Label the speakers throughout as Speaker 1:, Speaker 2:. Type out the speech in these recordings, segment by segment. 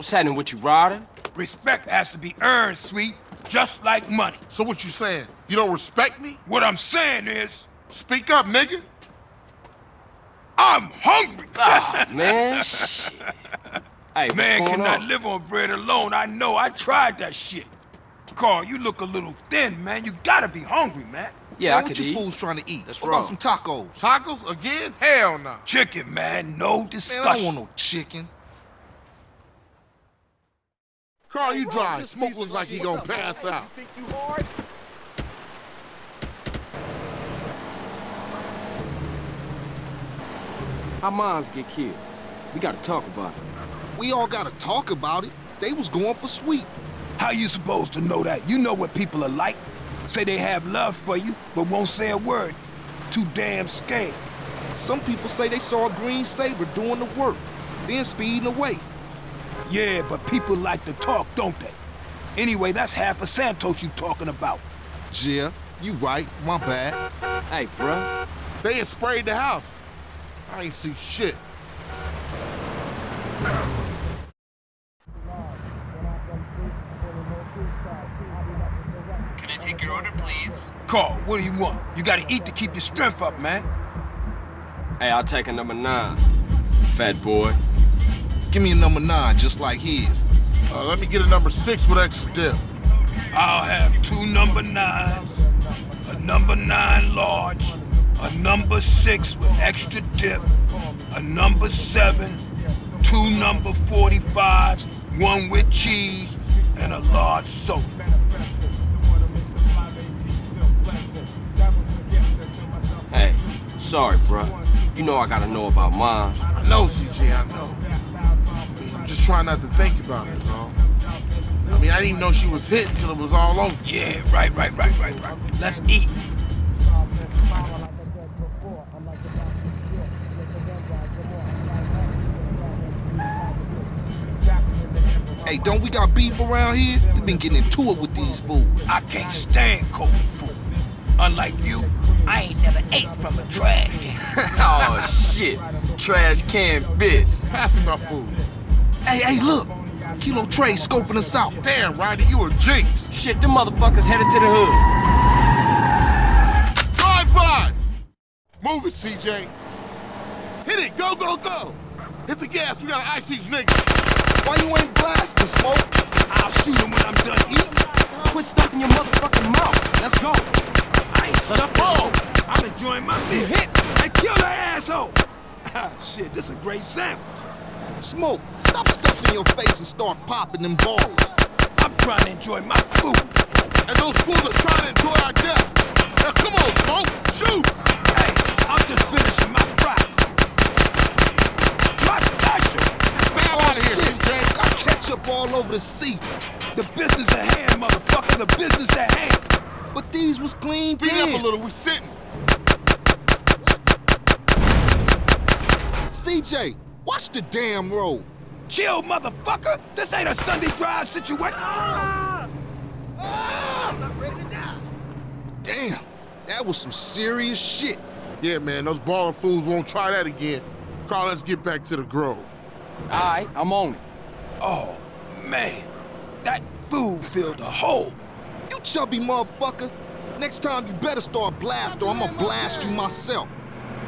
Speaker 1: What's happening with you, Ryder?
Speaker 2: Respect has to be earned, sweet, just like money.
Speaker 3: So what you saying? You don't respect me?
Speaker 2: What I'm saying is,
Speaker 3: Speak up, nigga.
Speaker 2: I'm hungry.
Speaker 1: Oh, man, shit. Hey, what's
Speaker 2: Man
Speaker 1: going
Speaker 2: cannot
Speaker 1: on?
Speaker 2: live on bread alone. I know. I tried that shit. Carl, you look a little thin, man. You gotta be hungry, man.
Speaker 1: Yeah,
Speaker 4: Man,
Speaker 1: I
Speaker 4: what
Speaker 1: could
Speaker 4: you
Speaker 1: eat.
Speaker 4: fools trying to eat?
Speaker 1: That's
Speaker 4: What about
Speaker 1: wrong.
Speaker 4: some tacos?
Speaker 3: Tacos again? Hell no.
Speaker 2: Chicken, man. No
Speaker 4: Man,
Speaker 2: discussion.
Speaker 4: I don't want no chicken.
Speaker 3: Carl, you drive. Smoke looks like he gonna pass out.
Speaker 1: Our moms get killed. We gotta talk about it.
Speaker 4: We all gotta talk about it. They was going for sweet.
Speaker 2: How you supposed to know that? You know what people are like. Say they have love for you, but won't say a word. Too damn scared.
Speaker 4: Some people say they saw a green Saber doing the work, then speeding away.
Speaker 2: Yeah, but people like to talk, don't they? Anyway, that's half of Santos you talking about.
Speaker 4: Yeah, you right. My bad.
Speaker 1: Hey, bruh.
Speaker 3: They had sprayed the house. I ain't see shit.
Speaker 5: Can I take your order, please?
Speaker 2: Carl, what do you want? You gotta eat to keep your strength up, man.
Speaker 1: Hey, I'll take a number 9. Fat boy.
Speaker 4: Give me a number 9, just like his.
Speaker 3: Let me get a number 6 with extra dip.
Speaker 2: I'll have 2 number 9s, a number 9 large, a number 6 with extra dip, a number 7, 2 number 45s, 1 with cheese, and a large soda.
Speaker 1: Hey, sorry, bruh. You know I gotta know about mom.
Speaker 3: I know, CJ, I know. I'm just trying not to think about it, is all. I mean, I didn't even know she was hit until it was all over.
Speaker 2: Yeah, right. Let's eat.
Speaker 4: Hey, don't we got beef around here? We been getting into it with these fools.
Speaker 2: I can't stand cold food. Unlike you, I ain't never ate from a trash can.
Speaker 1: Oh, shit. Trash can bitch.
Speaker 3: Pass me my food.
Speaker 4: Hey, look. Kilo Trey scoping us out.
Speaker 3: Damn, Ryder, you a jinx.
Speaker 1: Shit, them motherfuckers headed to the hood.
Speaker 3: Drive by! Move it, CJ. Hit it, go, go, go. Hit the gas, we gotta ice these niggas.
Speaker 4: Why you ain't blasting, Smoke?
Speaker 2: I'll shoot him when I'm done eating.
Speaker 1: Quit stuffing your motherfucking mouth. Let's go.
Speaker 2: I ain't stuck all. I'm enjoying my meal. Hit and kill that asshole. Ah, shit, this is a great sandwich.
Speaker 4: Smoke, stop stuffing your face and start popping them balls.
Speaker 2: I'm trying to enjoy my food.
Speaker 3: And those fools are trying to enjoy our death. Now come on, Smoke, shoot!
Speaker 2: Hey, I'm just finishing my fry. My special.
Speaker 3: Stay out of here,
Speaker 4: Shit,
Speaker 3: CJ.
Speaker 4: got ketchup all over the seat.
Speaker 2: The business at hand, motherfucker. The business at hand.
Speaker 4: But these was clean
Speaker 3: Speed up a
Speaker 4: pans.
Speaker 3: little, we sitting.
Speaker 4: CJ, watch the damn road.
Speaker 2: Chill, motherfucker. This ain't a Sunday drive situation.
Speaker 4: I'm not ready to die. Damn, that was some serious shit.
Speaker 3: Yeah, man, those baller fools won't try that again. Carl, let's get back to the Grove.
Speaker 1: All right, I'm on it.
Speaker 2: Oh, man. That food filled a hole.
Speaker 4: You chubby motherfucker. Next time you better start blast or I'm gonna blast you myself.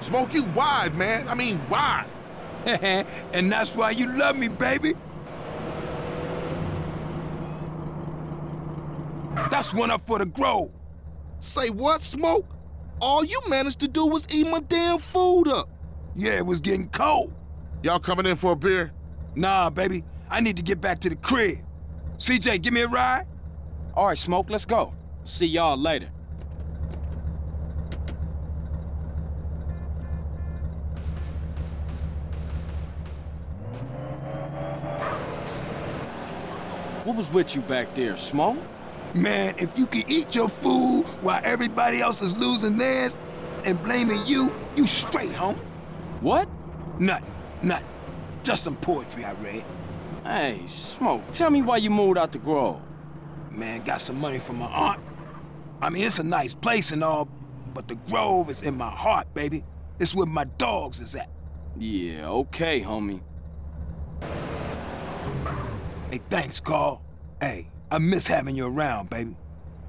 Speaker 3: Smoke, you wide, man. I mean, wide.
Speaker 2: And that's why you love me, baby. That's one up for the Grove.
Speaker 4: Say what, Smoke? All you managed to do was eat my damn food up.
Speaker 2: Yeah, it was getting cold.
Speaker 3: Y'all coming in for a beer?
Speaker 2: Nah, baby. I need to get back to the crib. CJ, give me a ride?
Speaker 1: All right, Smoke, let's go. See y'all later. What was with you back there, Smoke?
Speaker 2: Man, if you can eat your food while everybody else is losing theirs and blaming you, you straight, homie.
Speaker 1: What?
Speaker 2: Nothing. Just some poetry I read.
Speaker 1: Hey, Smoke, tell me why you moved out the Grove.
Speaker 2: Man, got some money from my aunt. I mean, it's a nice place and all, but the Grove is in my heart, baby. It's where my dogs is at.
Speaker 1: Yeah, okay, homie.
Speaker 2: Hey, thanks, Carl. Hey, I miss having you around, baby.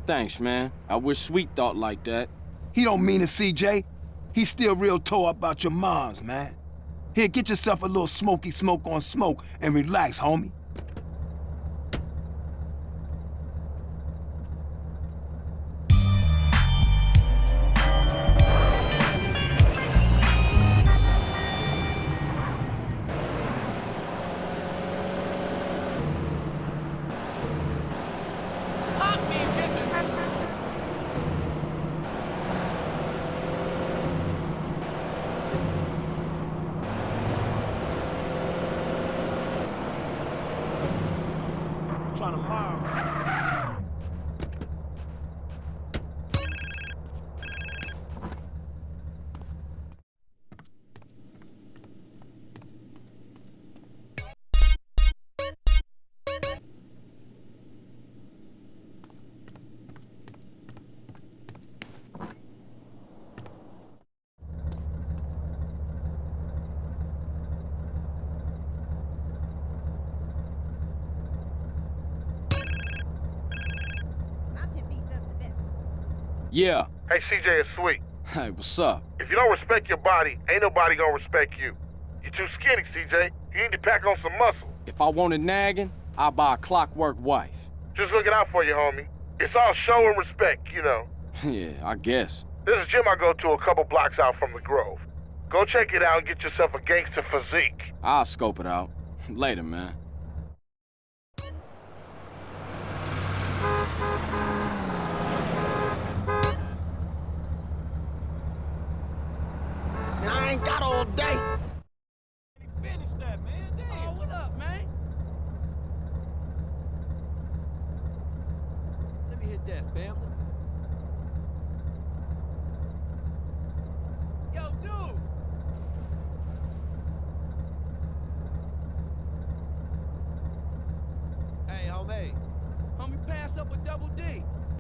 Speaker 1: Thanks, man. I wish Sweet thought like that.
Speaker 2: He don't mean it, CJ. He's still real tore up about your moms, man. Here, get yourself a little smoky smoke on smoke and relax, homie. Trying to mom.
Speaker 1: Yeah.
Speaker 3: Hey, CJ, it's Sweet.
Speaker 1: Hey, what's up?
Speaker 3: If you don't respect your body, ain't nobody gonna respect you. You're too skinny, CJ. You need to pack on some muscle.
Speaker 1: If I wanted nagging, I'd buy a clockwork wife.
Speaker 3: Just looking out for you, homie. It's all show and respect, you know.
Speaker 1: Yeah, I guess.
Speaker 3: There's a gym I go to a couple blocks out from the Grove. Go check it out and get yourself a gangster physique.
Speaker 1: I'll scope it out. Later, man.
Speaker 4: Man, I ain't got all day.
Speaker 2: Finish that, man. Damn.
Speaker 5: Oh, what up, man?
Speaker 2: Let me hit that, family.
Speaker 5: Yo, dude!
Speaker 2: Hey, homie.
Speaker 5: Homie, pass up a double D.